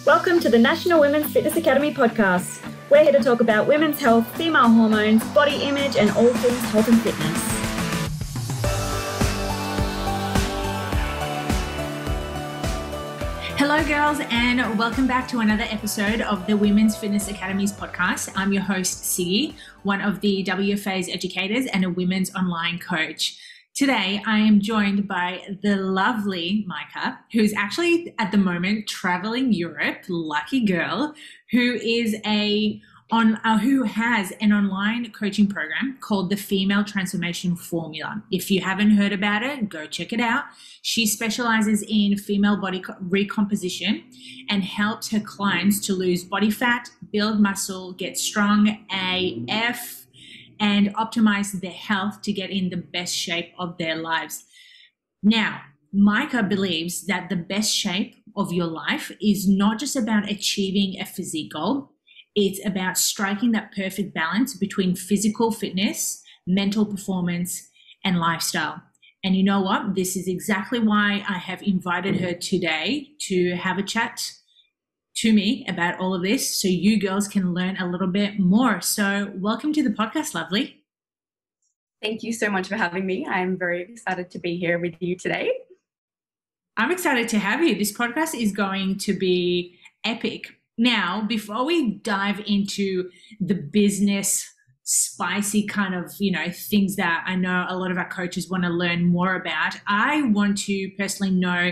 Welcome to the National Women's Fitness Academy podcast. We're here to talk about women's health, female hormones, body image, and all things health and fitness. Hello girls, and welcome back to another episode of the Women's Fitness Academy's podcast. I'm your host, Siggy, one of the WFA's educators and a women's online coach. Today, I am joined by the lovely Micah, who's actually at the moment traveling Europe, lucky girl, who has an online coaching program called the Female Transformation Formula. If you haven't heard about it, go check it out. She specializes in female body recomposition and helps her clients to lose body fat, build muscle, get strong AF, and optimize their health to get in the best shape of their lives. Now, Micah believes that the best shape of your life is not just about achieving a physique goal. It's about striking that perfect balance between physical fitness, mental performance, and lifestyle. And you know what? This is exactly why I have invited her today to have a chat to me about all of this so you girls can learn a little bit more. So welcome to the podcast, lovely. Thank you so much for having me. I'm very excited to be here with you today. I'm excited to have you. This podcast is going to be epic. Now, before we dive into the business, spicy kind of, things that I know a lot of our coaches want to learn more about, I want to personally know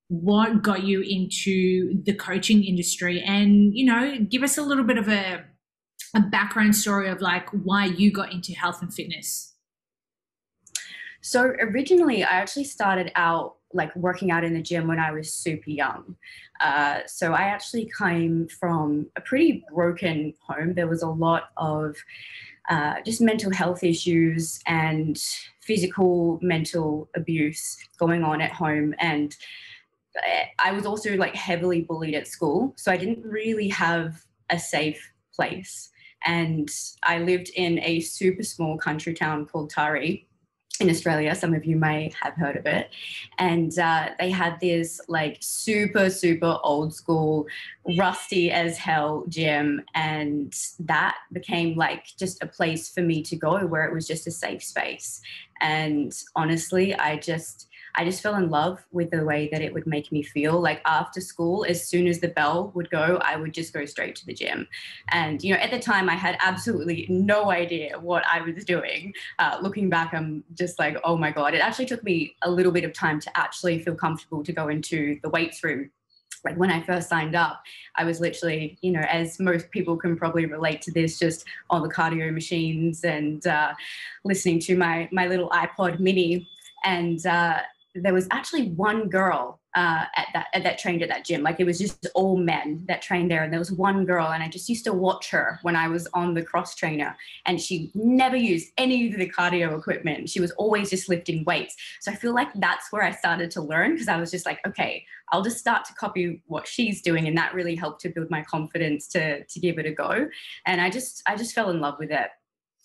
what got you into the coaching industry and, give us a little bit of a background story of like why you got into health and fitness. So originally I actually started out like working out in the gym when I was super young. So I actually came from a pretty broken home. There was a lot of just mental health issues and physical, mental abuse going on at home. And I was also like heavily bullied at school. So I didn't really have a safe place. And I lived in a super small country town called Tari in Australia. Some of you may have heard of it. And they had this like super, super old school, rusty as hell gym. And that became like just a place for me to go where it was just a safe space. And honestly, I just fell in love with the way that it would make me feel. Like after school, as soon as the bell would go, I would just go straight to the gym. And, at the time I had absolutely no idea what I was doing. Looking back, I'm just like, oh my God. It actually took me a little bit of time to actually feel comfortable to go into the weights room. Like when I first signed up, I was literally, as most people can probably relate to this, just on the cardio machines and listening to my little iPod mini. And there was actually one girl that trained at that gym. Like it was just all men that trained there. And there was one girl, and I just used to watch her when I was on the cross trainer, and she never used any of the cardio equipment. She was always just lifting weights. So I feel like that's where I started to learn, because I was just like, okay, I'll just start to copy what she's doing. And that really helped to build my confidence to give it a go. And I just fell in love with it.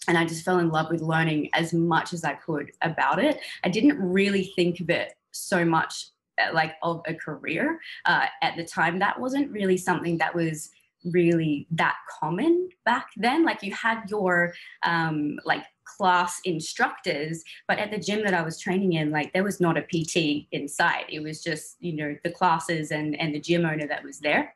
And I just fell in love with learning as much as I could about it. I didn't really think of it so much like of a career at the time. That wasn't really something that was really that common back then. Like you had your like class instructors, but at the gym that I was training in, like there was not a PT inside. It was just, the classes and the gym owner that was there.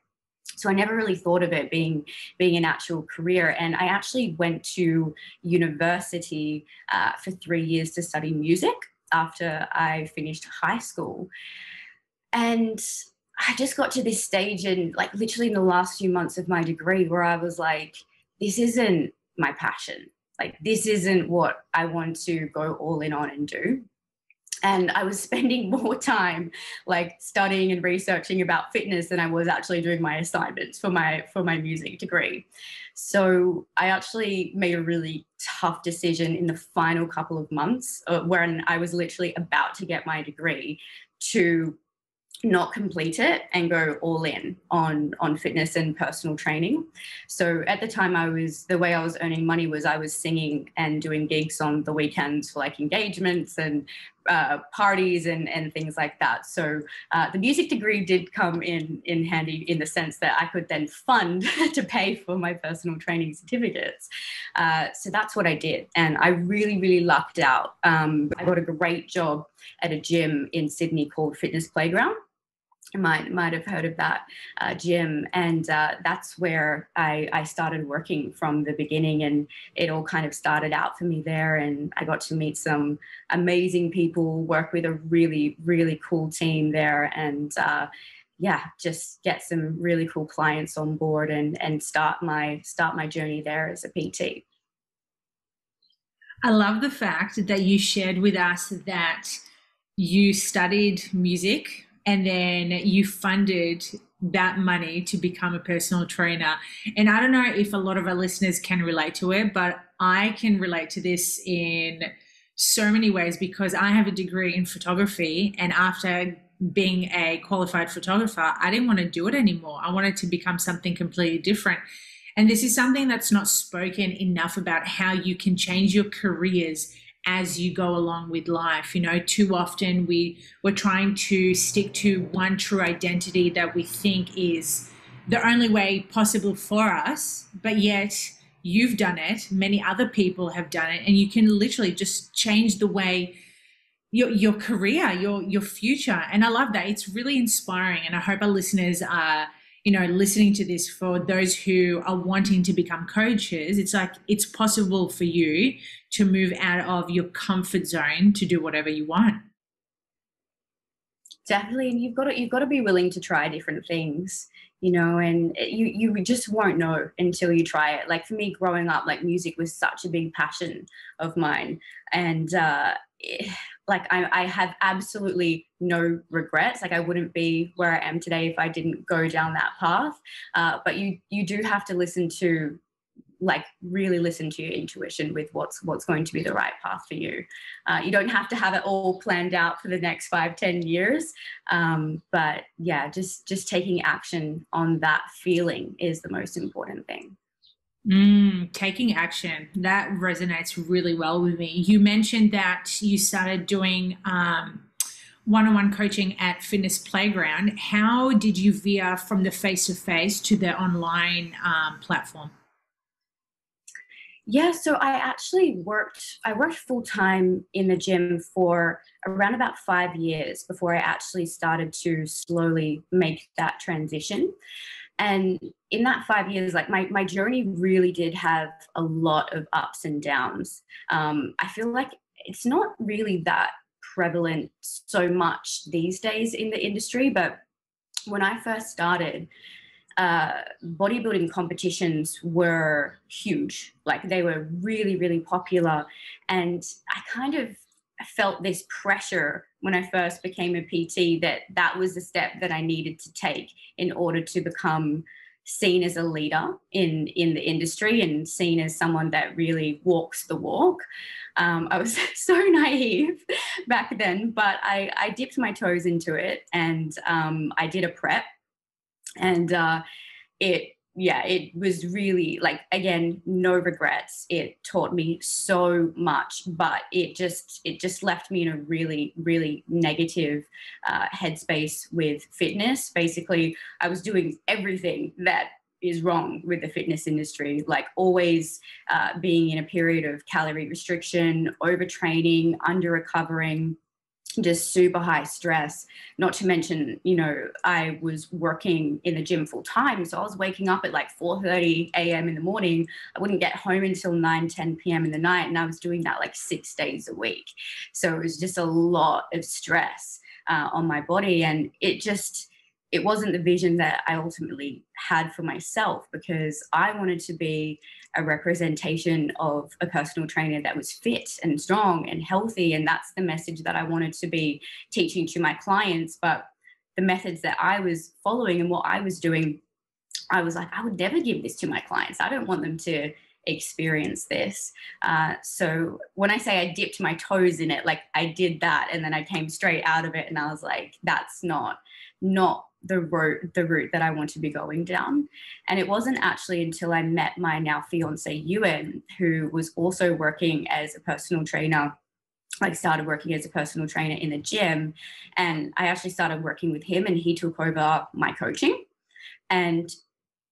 So I never really thought of it being an actual career. And I actually went to university for 3 years to study music after I finished high school. And I just got to this stage in like literally in the last few months of my degree where I was like, this isn't my passion. Like this isn't what I want to go all in on and do. And I was spending more time like studying and researching about fitness than I was actually doing my assignments for my music degree. So I actually made a really tough decision in the final couple of months when I was literally about to get my degree to not complete it and go all in on fitness and personal training. So at the time the way I was earning money was I was singing and doing gigs on the weekends for like engagements and parties and things like that. So the music degree did come in handy in the sense that I could then fund to pay for my personal training certificates. So that's what I did. And I really, really lucked out. I got a great job at a gym in Sydney called Fitness Playground. You might have heard of that gym, and that's where I started working from the beginning, and it all kind of started out for me there, and I got to meet some amazing people, work with a really, really cool team there, and just get some really cool clients on board and start my journey there as a PT. I love the fact that you shared with us that you studied music and then you funded that money to become a personal trainer. And I don't know if a lot of our listeners can relate to it, but I can relate to this in so many ways because I have a degree in photography, and after being a qualified photographer, I didn't want to do it anymore. I wanted to become something completely different. And this is something that's not spoken enough about, how you can change your careers as you go along with life. You know, too often we're trying to stick to one true identity that we think is the only way possible for us, but yet you've done it, many other people have done it, and you can literally just change the way your career, your future. And I love that. It's really inspiring, and I hope our listeners are listening to this. For those who are wanting to become coaches, it's like it's possible for you to move out of your comfort zone to do whatever you want. Definitely, and you've got to be willing to try different things, and you just won't know until you try it. Like for me, growing up, like music was such a big passion of mine, and I have absolutely no regrets. Like I wouldn't be where I am today if I didn't go down that path. But you do have to really listen to your intuition with what's going to be the right path for you. You don't have to have it all planned out for the next 5-10 years. But yeah, just taking action on that feeling is the most important thing. Taking action, that resonates really well with me. You mentioned that you started doing one-on-one coaching at Fitness Playground. How did you veer from the face-to-face to the online platform? Yeah, so I worked full-time in the gym for around about 5 years before I actually started to slowly make that transition. And in that 5 years, like my journey really did have a lot of ups and downs. I feel like it's not really that prevalent so much these days in the industry, but when I first started, bodybuilding competitions were huge. Like they were really, really popular. And I kind of felt this pressure when I first became a PT that was the step that I needed to take in order to become seen as a leader in the industry and seen as someone that really walks the walk. I was so naive back then, but I dipped my toes into it, and I did a prep, and it was really, like, again, no regrets. It taught me so much, but it just left me in a really, really negative headspace with fitness. Basically, I was doing everything that is wrong with the fitness industry, like always being in a period of calorie restriction, overtraining, under-recovering, just super high stress. Not to mention, I was working in the gym full time. So I was waking up at like 4:30 a.m. in the morning. I wouldn't get home until 9-10 p.m. in the night. And I was doing that like 6 days a week. So it was just a lot of stress on my body. And it wasn't the vision that I ultimately had for myself, because I wanted to be a representation of a personal trainer that was fit and strong and healthy. And that's the message that I wanted to be teaching to my clients. But the methods that I was following and what I was doing, I was like, I would never give this to my clients. I don't want them to experience this. So when I say I dipped my toes in it, like I did that, and then I came straight out of it, and I was like, that's not the route that I want to be going down. And it wasn't actually until I met my now fiance, Ewan, who was also working as a personal trainer like started working as a personal trainer in the gym, and I actually started working with him, and he took over my coaching. And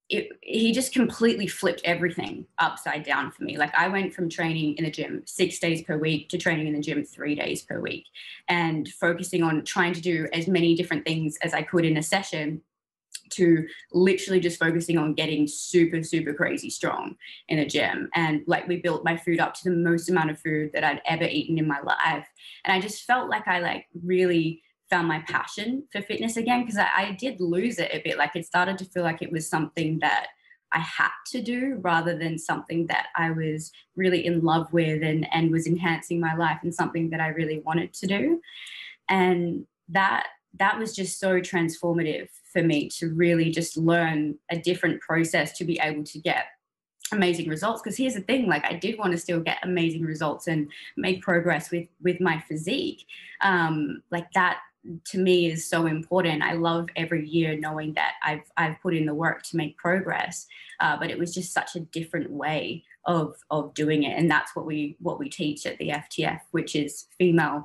he just completely flipped everything upside down for me. Like, I went from training in the gym 6 days per week to training in the gym 3 days per week, and focusing on trying to do as many different things as I could in a session, to literally just focusing on getting super, super crazy strong in a gym. And like, we built my food up to the most amount of food that I'd ever eaten in my life. And I just felt like I like really found my passion for fitness again, because I did lose it a bit. Like, it started to feel like it was something that I had to do rather than something that I was really in love with and was enhancing my life, and something that I really wanted to do. And that was just so transformative for me, to really just learn a different process to be able to get amazing results. Because here's the thing, like, I did want to still get amazing results and make progress with my physique. Like, that to me is so important. I love every year knowing that I've put in the work to make progress, but it was just such a different way of doing it. And that's what we teach at the FTF, which is female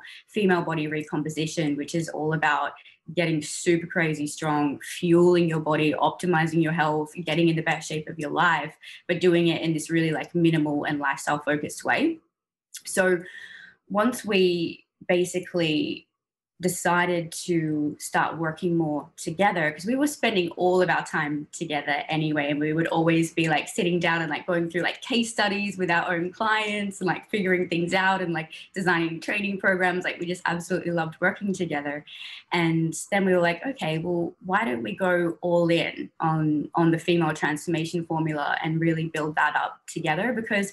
body recomposition, which is all about getting super crazy strong, fueling your body, optimizing your health, getting in the best shape of your life, but doing it in this really like minimal and lifestyle focused way. So once we basically decided to start working more together, because we were spending all of our time together anyway, and we would always be like sitting down and like going through like case studies with our own clients and like figuring things out and like designing training programs. Like, we just absolutely loved working together. And then we were like, okay, well, why don't we go all in on the female transformation formula and really build that up together? Because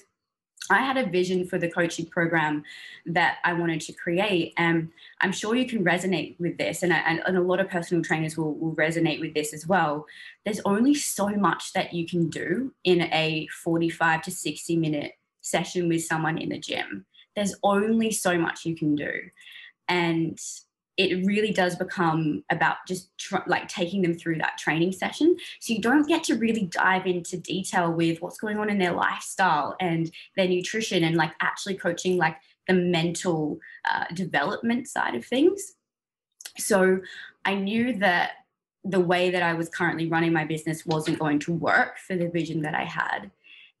I had a vision for the coaching program that I wanted to create, and I'm sure you can resonate with this, and a lot of personal trainers will resonate with this as well. There's only so much that you can do in a 45 to 60 minute session with someone in the gym. There's only so much you can do. And it really does become about just like taking them through that training session. So you don't get to really dive into detail with what's going on in their lifestyle and their nutrition, and like actually coaching like the mental development side of things. So I knew that the way that I was currently running my business wasn't going to work for the vision that I had.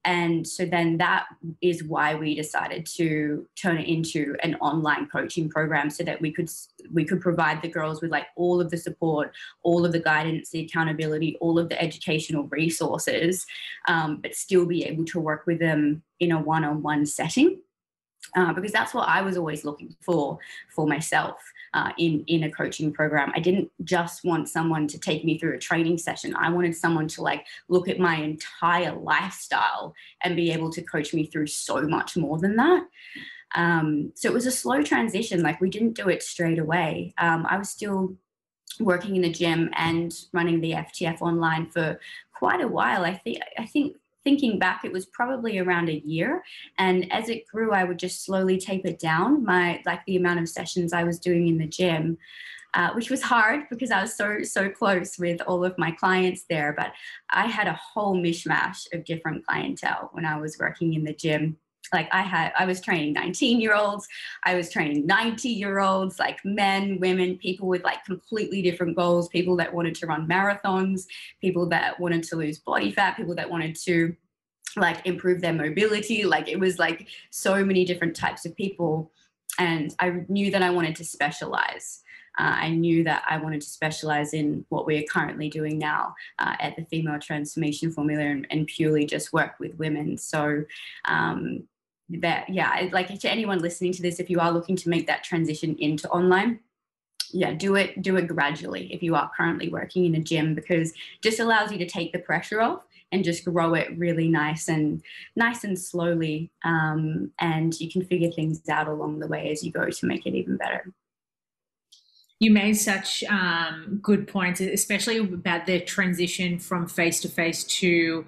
And so then that is why we decided to turn it into an online coaching program, so that we could provide the girls with like all of the support, all of the guidance, the accountability, all of the educational resources, but still be able to work with them in a one-on-one setting. Because that's what I was always looking for myself in a coaching program. I didn't just want someone to take me through a training session. I wanted someone to like look at my entire lifestyle and be able to coach me through so much more than that. So it was a slow transition. Like, we didn't do it straight away. I was still working in the gym and running the FTF online for quite a while. I think thinking back, it was probably around a year. And as it grew, I would just slowly taper down the amount of sessions I was doing in the gym, which was hard because I was so close with all of my clients there. But I had a whole mishmash of different clientele when I was working in the gym. Like, I was training 19-year-olds, I was training 90-year-olds, like men, women, people with like completely different goals, people that wanted to run marathons, people that wanted to lose body fat, people that wanted to like improve their mobility. Like, it was like so many different types of people. And I knew that I wanted to specialize. I knew that I wanted to specialize in what we are currently doing now at the Female Transformation Formula, and purely just work with women. So like, to anyone listening to this, if you are looking to make that transition into online, do it gradually if you are currently working in a gym, because it just allows you to take the pressure off and just grow it really nice and slowly, and you can figure things out along the way as you go to make it even better. You made such good points, especially about the transition from face-to-face to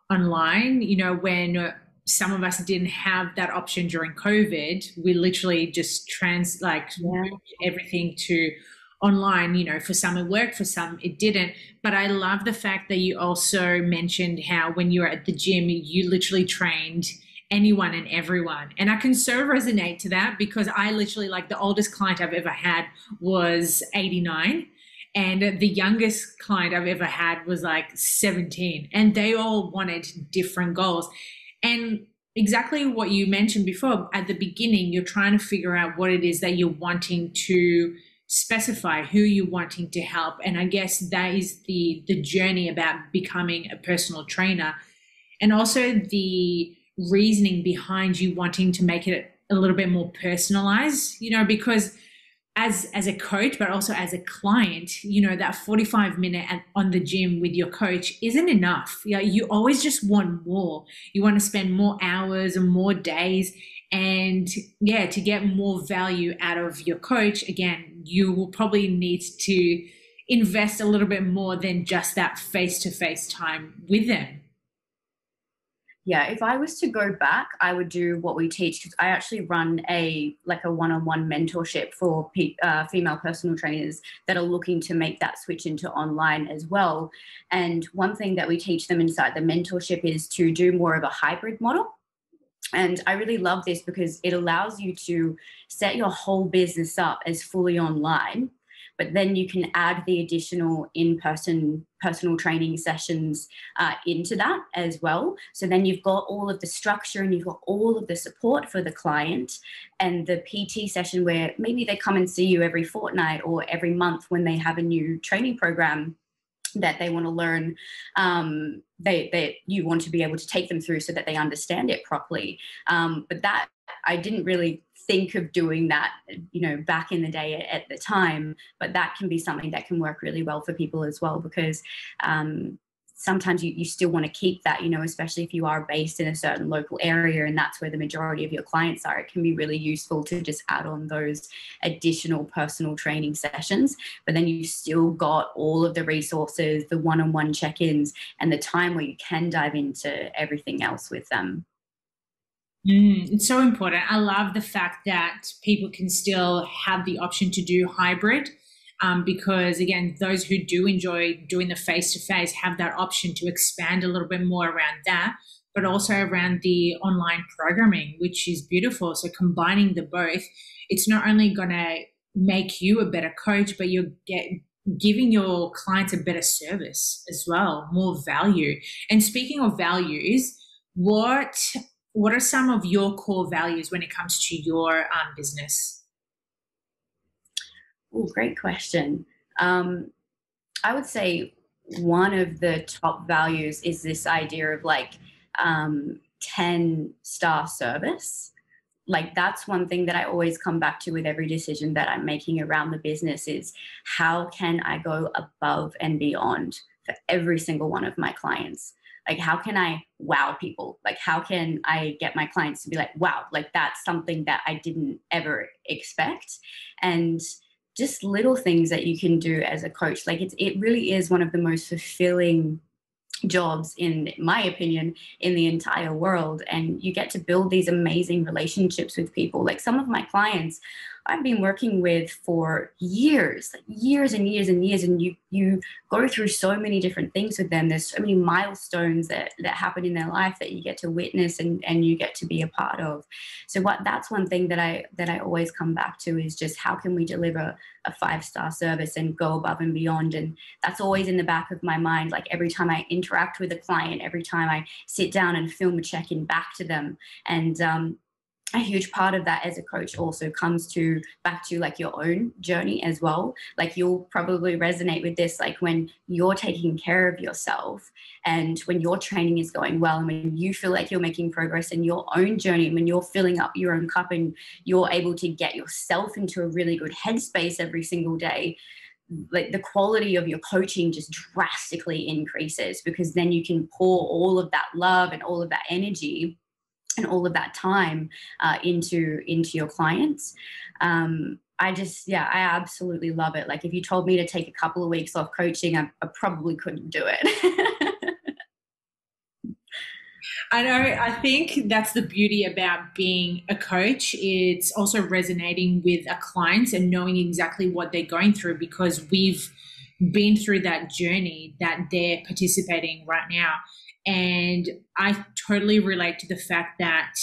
online. You know, when some of us didn't have that option during COVID, we literally just moved everything to online. You know, for some it worked, for some it didn't. But I love the fact that you also mentioned how when you were at the gym, you literally trained anyone and everyone. And I can so resonate to that, because I literally, like, the oldest client I've ever had was 89. And the youngest client I've ever had was like 17. And they all wanted different goals. And exactly what you mentioned before, at the beginning, you're trying to figure out what it is that you're wanting to specify, who you're wanting to help. And I guess that is the journey about becoming a personal trainer. And also the reasoning behind you wanting to make it a little bit more personalized, because as a coach, but also as a client, that 45-minute on the gym with your coach isn't enough. You always just want more. You want to spend more hours and more days. And to get more value out of your coach, again, you will probably need to invest a little bit more than just that face-to-face time with them. Yeah, if I was to go back, I would do what we teach, because I actually run a one-on-one mentorship for female personal trainers that are looking to make that switch into online as well. And one thing that we teach them inside the mentorship is to do more of a hybrid model. And I really love this because it allows you to set your whole business up as fully online, but then you can add the additional in-person personal training sessions into that as well. So then you've got all of the structure and you've got all of the support for the client, and the PT session where maybe they come and see you every fortnight or every month when they have a new training program that they want to learn, you want to be able to take them through so that they understand it properly. But that, I didn't really think of doing that, back in the day at the time, but that can be something that can work really well for people as well, because sometimes you still want to keep that, especially if you are based in a certain local area and that's where the majority of your clients are. It can be really useful to just add on those additional personal training sessions, but then you've still got all of the resources, the one-on-one check-ins, and the time where you can dive into everything else with them. It's so important. I love the fact that people can still have the option to do hybrid, because, again, those who do enjoy doing the face-to-face have that option to expand a little bit more around that, but also around the online programming, which is beautiful. So combining the both, it's not only going to make you a better coach, but you're giving your clients a better service as well, more value. And speaking of values, what are some of your core values when it comes to your business? Oh, great question. I would say one of the top values is this idea of 10-star service. Like, that's one thing that I always come back to with every decision that I'm making around the business is, how can I go above and beyond for every single one of my clients? Like, how can I wow people? Like, how can I get my clients to be like, wow, like, that's something that I didn't ever expect? And just little things that you can do as a coach. Like, it really is one of the most fulfilling jobs, in my opinion, in the entire world. And you get to build these amazing relationships with people. Like, some of my clients I've been working with for years, years and years and years, and you go through so many different things with them. There's so many milestones that happen in their life that you get to witness and you get to be a part of. So that's one thing that I always come back to is just, how can we deliver a 5-star service and go above and beyond? And that's always in the back of my mind. Like, every time I interact with a client, every time I sit down and film a check-in back to them. And a huge part of that as a coach also comes back to like your own journey as well. Like, you'll probably resonate with this, like, when you're taking care of yourself and when your training is going well and when you feel like you're making progress in your own journey, when you're filling up your own cup and you're able to get yourself into a really good headspace every single day, like, the quality of your coaching just drastically increases, because then you can pour all of that love and all of that energy and all of that time into your clients. I absolutely love it. Like, if you told me to take a couple of weeks off coaching, I probably couldn't do it. I know. I think that's the beauty about being a coach. It's also resonating with our clients and knowing exactly what they're going through, because we've been through that journey that they're participating right now. And I totally relate to the fact that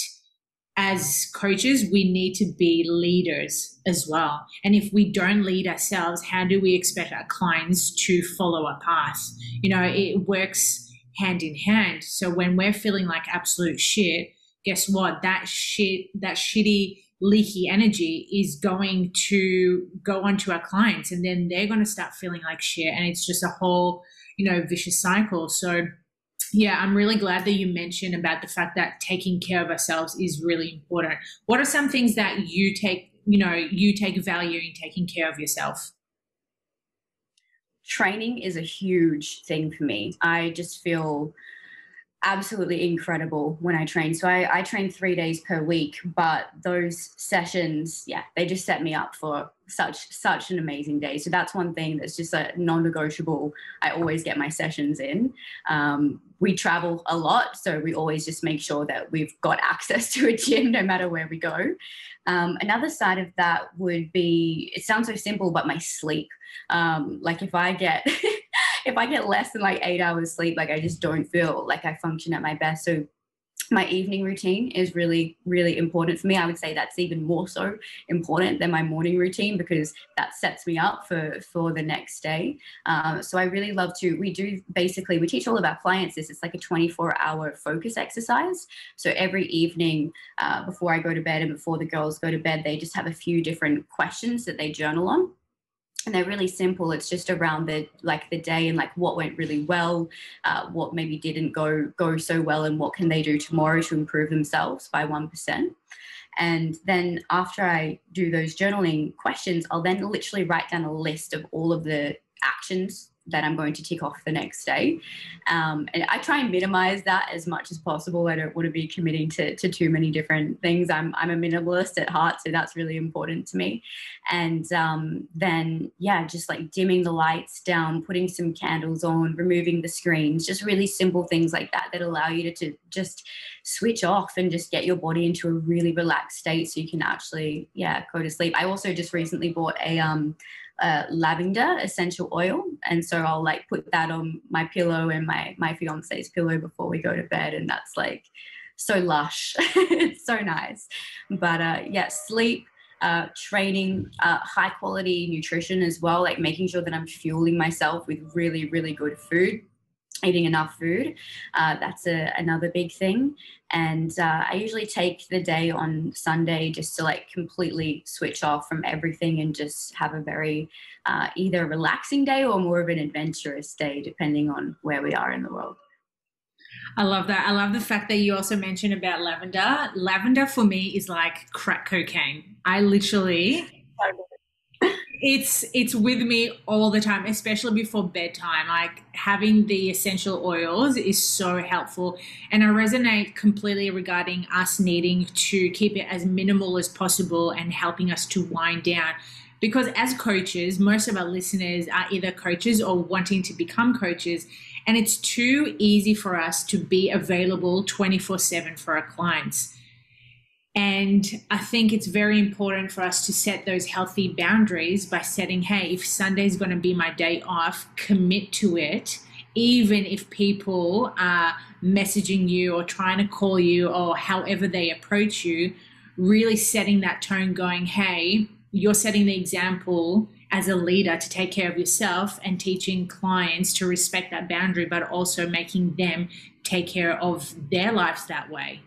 as coaches, we need to be leaders as well. And if we don't lead ourselves, how do we expect our clients to follow our path? You know, it works hand in hand. So when we're feeling like absolute shit, guess what? That shitty, leaky energy is going to go onto our clients, and then they're going to start feeling like shit. And it's just a whole, vicious cycle. So yeah, I'm really glad that you mentioned about the fact that taking care of ourselves is really important. What are some things that you take value in taking care of yourself? Training is a huge thing for me. I just feel absolutely incredible when I train. So I train 3 days per week, but those sessions, they just set me up for such an amazing day. So that's one thing that's just a non-negotiable. I always get my sessions in. We travel a lot, so we always just make sure that we've got access to a gym no matter where we go. Another side of that would be, it sounds so simple, but my sleep. Like if I get if I get less than like 8 hours sleep, like I just don't feel like I function at my best. So my evening routine is really, really important for me. I would say that's even more so important than my morning routine, because that sets me up for the next day. So I really love to, we teach all of our clients this. It's like a 24-hour focus exercise. So every evening before I go to bed and before the girls go to bed, they just have a few different questions that they journal on. And they're really simple. It's just around the day and like what went really well, what maybe didn't go so well, and what can they do tomorrow to improve themselves by 1%. And then after I do those journaling questions, I'll then literally write down a list of all of the actions that I'm going to tick off the next day. And I try and minimize that as much as possible. I don't want to be committing to too many different things. I'm a minimalist at heart, so that's really important to me. And then, just like dimming the lights down, putting some candles on, removing the screens, just really simple things like that allow you to just switch off and just get your body into a really relaxed state so you can actually, go to sleep. I also just recently bought a lavender essential oil, and so I'll like put that on my pillow and my fiance's pillow before we go to bed, and that's like so lush. It's so nice. But sleep, training, high quality nutrition as well, like making sure that I'm fueling myself with really, really good food, eating enough food. That's another big thing. And I usually take the day on Sunday just to like completely switch off from everything and just have a very either relaxing day or more of an adventurous day, depending on where we are in the world. I love that. I love the fact that you also mentioned about lavender. Lavender for me is like crack cocaine. I literally... It's with me all the time, especially before bedtime. Like having the essential oils is so helpful. And I resonate completely regarding us needing to keep it as minimal as possible and helping us to wind down. Because as coaches, most of our listeners are either coaches or wanting to become coaches. And it's too easy for us to be available 24/7 for our clients. And I think it's very important for us to set those healthy boundaries by setting, hey, if Sunday is going to be my day off, commit to it, even if people are messaging you or trying to call you or however they approach you, really setting that tone going, hey, you're setting the example as a leader to take care of yourself and teaching clients to respect that boundary, but also making them take care of their lives that way.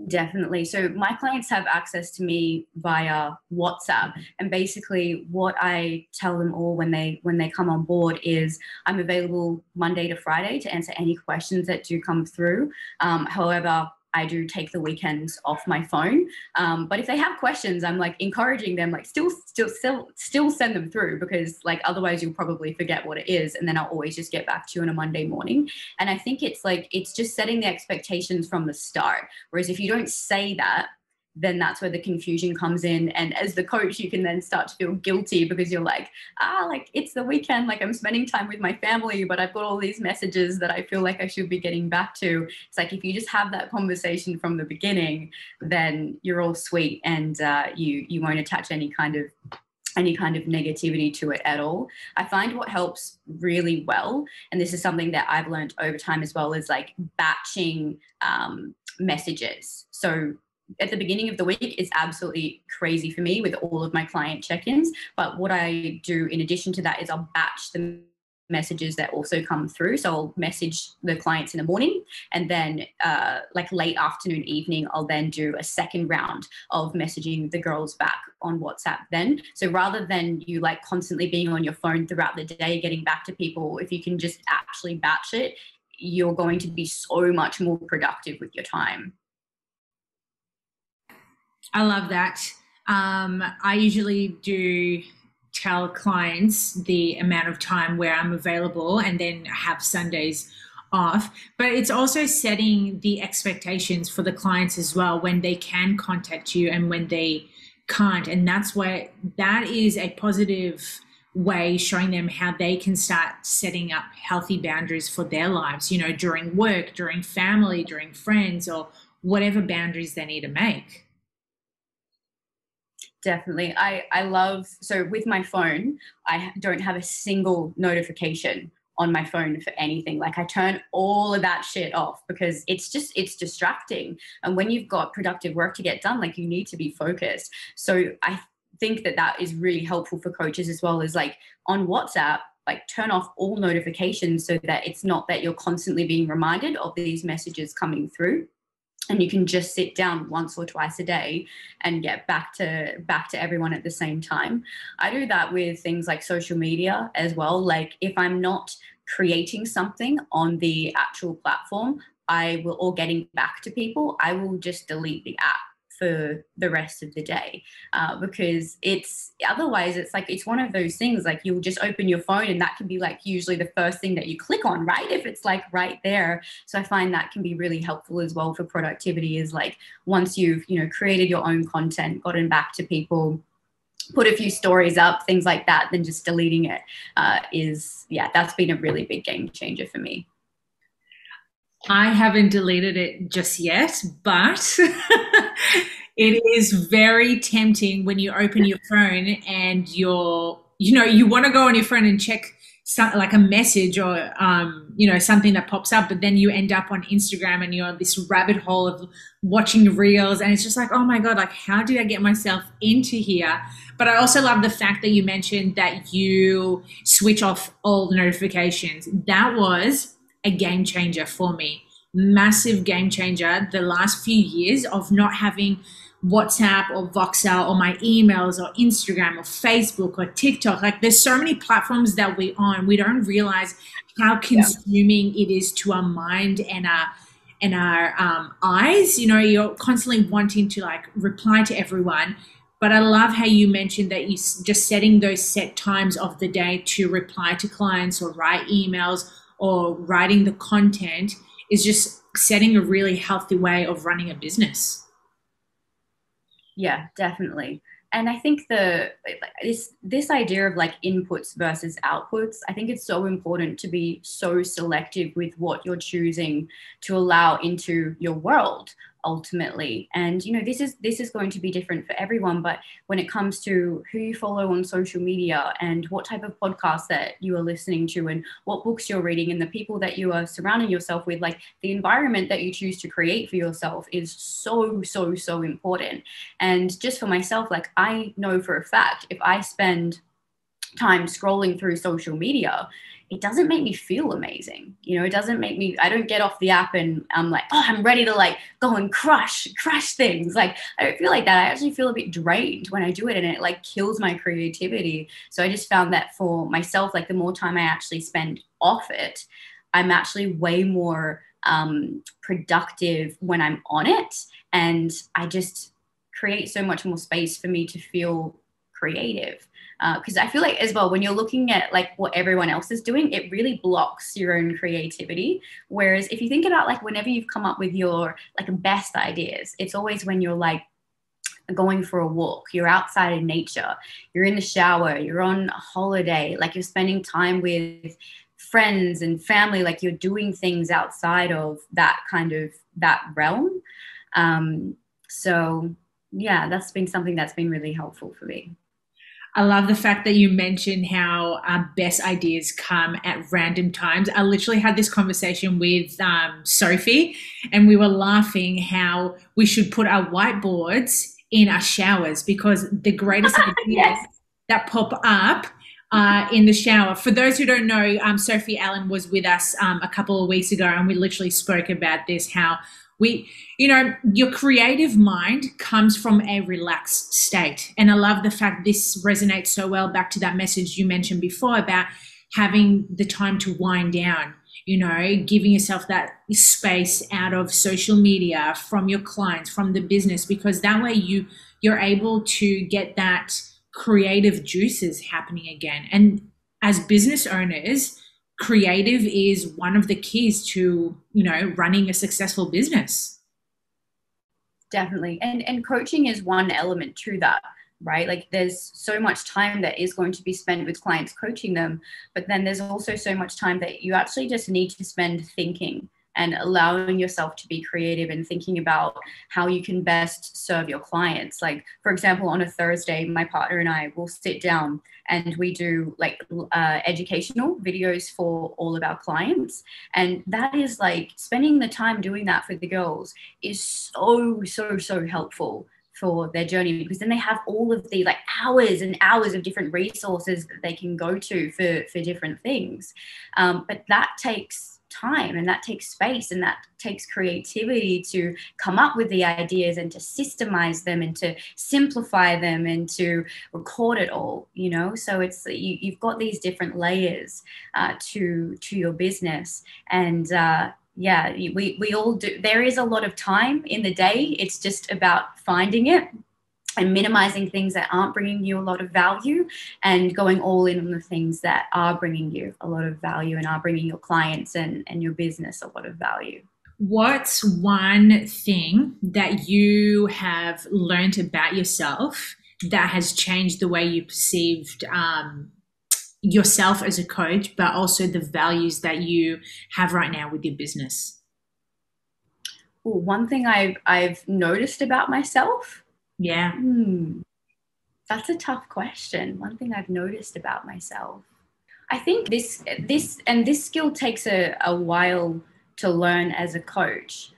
Definitely. So my clients have access to me via WhatsApp, and basically what I tell them all when they come on board is I'm available Monday to Friday to answer any questions that do come through. However, I do take the weekends off my phone. But if they have questions, I'm like encouraging them, like still send them through, because like otherwise you'll probably forget what it is. And then I'll always just get back to you on a Monday morning. And I think it's just setting the expectations from the start. Whereas if you don't say that, then that's where the confusion comes in. And as the coach, you can then start to feel guilty because you're like, it's the weekend, like I'm spending time with my family, but I've got all these messages that I feel like I should be getting back to. It's like, if you just have that conversation from the beginning, then you're all sweet, and you won't attach any kind of any kind of negativity to it at all. I find what helps really well, and this is something that I've learned over time as well, is like batching messages. So at the beginning of the week is absolutely crazy for me with all of my client check-ins. But what I do in addition to that is I'll batch the messages that also come through. So I'll message the clients in the morning, and then like late afternoon, evening, I'll then do a second round of messaging the girls back on WhatsApp then. So rather than you like constantly being on your phone throughout the day, getting back to people, if you can just actually batch it, you're going to be so much more productive with your time. I love that. I usually do tell clients the amount of time where I'm available and then have Sundays off. But it's also setting the expectations for the clients as well, when they can contact you and when they can't. And that's where that is a positive way, showing them how they can start setting up healthy boundaries for their lives, you know, during work, during family, during friends, or whatever boundaries they need to make. Definitely. I love, so with my phone, I don't have a single notification on my phone for anything. Like I turn all of that shit off because it's distracting. And when you've got productive work to get done, like you need to be focused. So I think that is really helpful for coaches as well, as like on WhatsApp, like turn off all notifications so that it's not that you're constantly being reminded of these messages coming through. And you can just sit down once or twice a day and get back to everyone at the same time. I do that with things like social media as well. Like if I'm not creating something on the actual platform, or getting back to people, I will just delete the app for the rest of the day, because otherwise it's one of those things, like you'll just open your phone and that can be like usually the first thing that you click on, right? If it's like right there. So I find that can be really helpful as well for productivity, is like once you've, you know, created your own content, gotten back to people, put a few stories up, things like that, then just deleting it that's been a really big game changer for me. I haven't deleted it just yet, but it is very tempting when you open your phone and you want to go on your phone and check like a message or, something that pops up, but then you end up on Instagram and you're on this rabbit hole of watching reels. And it's just like, oh my God, like how did I get myself into here? But I also love the fact that you mentioned that you switch off all the notifications. That was a game changer for me. Massive game changer the last few years of not having WhatsApp or Voxel or my emails or Instagram or Facebook or TikTok. Like there's so many platforms that we're on. We don't realize how consuming it is to our mind and our eyes. You know, you're constantly wanting to like reply to everyone. But I love how you mentioned that you just setting those set times of the day to reply to clients or write emails or writing the content is just setting a really healthy way of running a business. Yeah, definitely. And I think this idea of like inputs versus outputs, I think it's so important to be so selective with what you're choosing to allow into your world ultimately. And, you know, this is going to be different for everyone. But when it comes to who you follow on social media and what type of podcasts that you are listening to and what books you're reading and the people that you are surrounding yourself with, like the environment that you choose to create for yourself is so, so, so important. And just for myself, like I know for a fact, if I spend time scrolling through social media, it doesn't make me feel amazing. You know, it doesn't make me, I don't get off the app and I'm like, oh, I'm ready to like go and crush things. Like, I don't feel like that. I actually feel a bit drained when I do it, and it like kills my creativity. So I just found that for myself, like the more time I actually spend off it, I'm actually way more productive when I'm on it. And I just create so much more space for me to feel creative. Because I feel like as well, when you're looking at like what everyone else is doing, it really blocks your own creativity. Whereas if you think about like whenever you've come up with your like best ideas, it's always when you're like going for a walk, you're outside in nature, you're in the shower, you're on a holiday, like you're spending time with friends and family, like you're doing things outside of that kind of that realm. So yeah, that's been something that's been really helpful for me. I love the fact that you mentioned how our best ideas come at random times. I literally had this conversation with Sophie, and we were laughing how we should put our whiteboards in our showers because the greatest ideas Yes. that pop up in the shower. For those who don't know, Sophie Allen was with us a couple of weeks ago, and we literally spoke about this, how your creative mind comes from a relaxed state. And I love the fact this resonates so well back to that message you mentioned before about having the time to wind down, giving yourself that space out of social media, from your clients, from the business, because that way you're able to get that creative juices happening again. And as business owners, creative is one of the keys to, running a successful business. Definitely. And coaching is one element to that, right? Like there's so much time that is going to be spent with clients coaching them, but then there's also so much time that you actually just need to spend thinking and allowing yourself to be creative and thinking about how you can best serve your clients. Like, for example, on a Thursday, my partner and I will sit down and we do like educational videos for all of our clients. And that is like spending the time doing that for the girls is so helpful for their journey, because then they have all of the like hours and hours of different resources that they can go to for different things. But that takes time, and that takes space, and that takes creativity to come up with the ideas and to systemize them and to simplify them and to record it all, so it's you've got these different layers to your business. And we all do. There is a lot of time in the day. It's just about finding it and minimizing things that aren't bringing you a lot of value and going all in on the things that are bringing you a lot of value and are bringing your clients and your business a lot of value. What's one thing that you have learned about yourself that has changed the way you perceived yourself as a coach, but also the values that you have right now with your business? Well, one thing I've noticed about myself. Yeah. That's a tough question. One thing I've noticed about myself. I think this skill takes a while to learn as a coach.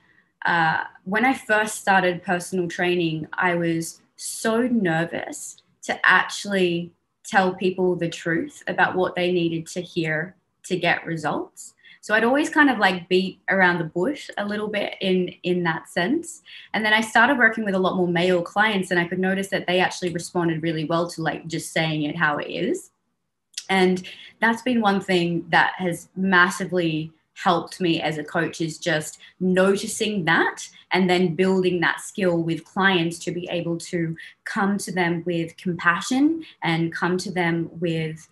When I first started personal training, I was so nervous to actually tell people the truth about what they needed to hear to get results. So I'd always kind of like beat around the bush a little bit in that sense. And then I started working with a lot more male clients, and I could notice that they actually responded really well to like just saying it how it is. And that's been one thing that has massively helped me as a coach, is just noticing that and then building that skill with clients to be able to come to them with compassion and come to them with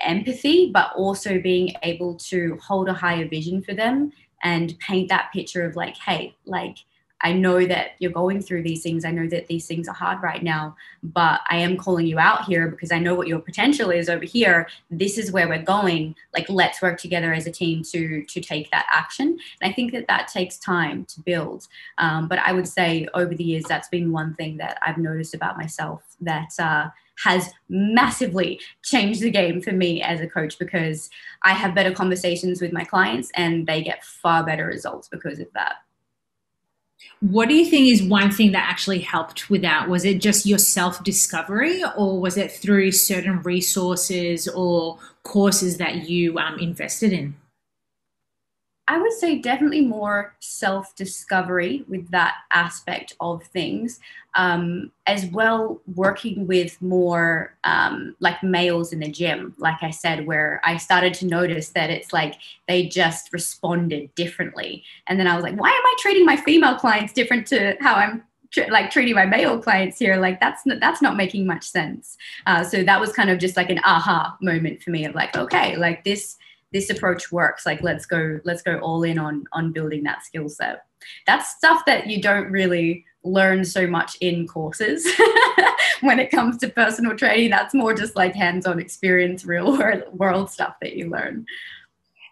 empathy, but also being able to hold a higher vision for them and paint that picture of like, hey, like, I know that you're going through these things. I know that these things are hard right now, but I am calling you out here because I know what your potential is over here. This is where we're going. Like, let's work together as a team to take that action. And I think that takes time to build. But I would say over the years, that's been one thing that I've noticed about myself that has massively changed the game for me as a coach, because I have better conversations with my clients and they get far better results because of that. What do you think is one thing that actually helped with that? Was it just your self-discovery, or was it through certain resources or courses that you invested in? I would say definitely more self-discovery with that aspect of things, as well working with more like males in the gym, like I said, where I started to notice that it's like they just responded differently. And then I was like, why am I treating my female clients different to how I'm treating my male clients here? Like that's not making much sense. So that was kind of just like an aha moment for me of like, okay, like this approach works. Like, let's go all in on building that skill set. That's stuff that you don't really learn so much in courses when it comes to personal training. That's more just like hands-on experience, real world stuff that you learn.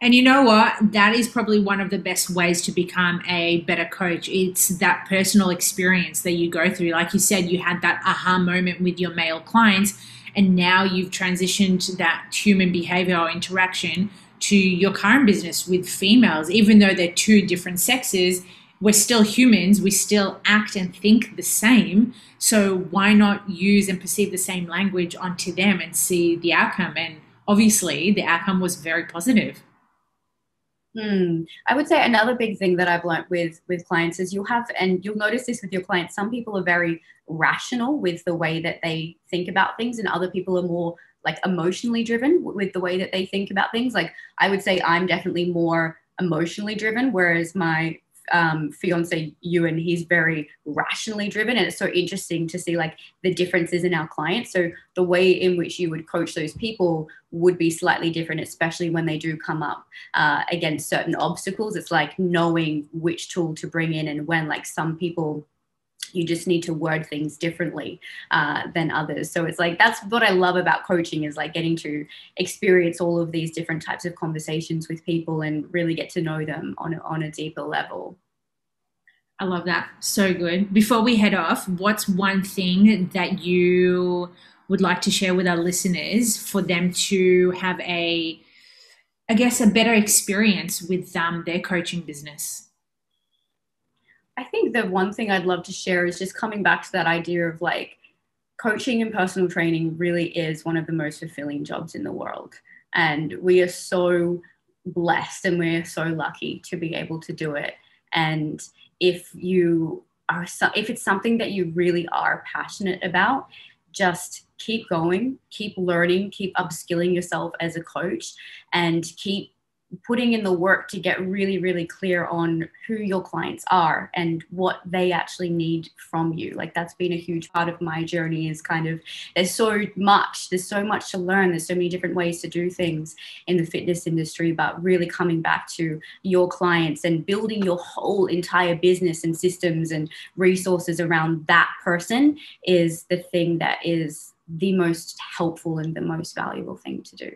And you know what? That is probably one of the best ways to become a better coach. It's that personal experience that you go through. Like you said, you had that aha moment with your male clients, and now you've transitioned that human behavior or interaction to your current business with females. Even though they're two different sexes, we're still humans. We still act and think the same. So why not use and perceive the same language onto them and see the outcome? And obviously the outcome was very positive. I would say another big thing that I've learned with clients is and you'll notice this with your clients, some people are very rational with the way that they think about things, and other people are more like emotionally driven with the way that they think about things. Like I would say I'm definitely more emotionally driven, whereas my fiance Ewan, he's very rationally driven, and it's so interesting to see like the differences in our clients. So the way in which you would coach those people would be slightly different, especially when they do come up against certain obstacles. It's like knowing which tool to bring in, and when like some people you just need to word things differently than others. So it's like, that's what I love about coaching, is like getting to experience all of these different types of conversations with people and really get to know them on a deeper level. I love that. So good. Before we head off, what's one thing that you would like to share with our listeners for them to have a better experience with their coaching business? I think the one thing I'd love to share is just coming back to that idea of like coaching and personal training really is one of the most fulfilling jobs in the world. And we are so blessed and we're so lucky to be able to do it. And if it's something that you really are passionate about, just keep going, keep learning, keep upskilling yourself as a coach, and keep putting in the work to get really, really clear on who your clients are and what they actually need from you. Like that's been a huge part of my journey, is kind of, there's so much to learn. There's so many different ways to do things in the fitness industry, but really coming back to your clients and building your whole entire business and systems and resources around that person is the thing that is the most helpful and the most valuable thing to do.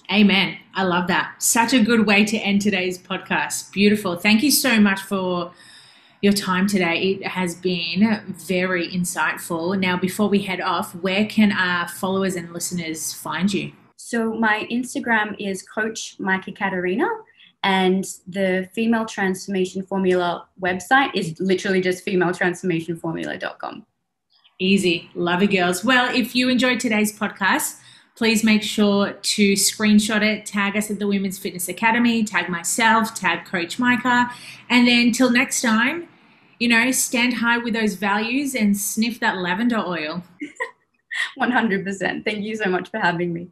Amen. I love that. Such a good way to end today's podcast. Beautiful. Thank you so much for your time today. It has been very insightful. Now, before we head off, where can our followers and listeners find you? So my Instagram is Coach Micah Katarina, and the Female Transformation Formula website is literally just femaletransformationformula.com. Easy. Love it, girls. Well, if you enjoyed today's podcast, please make sure to screenshot it, tag us at the Women's Fitness Academy, tag myself, tag Coach Micah. And then till next time, stand high with those values and sniff that lavender oil. 100%. Thank you so much for having me.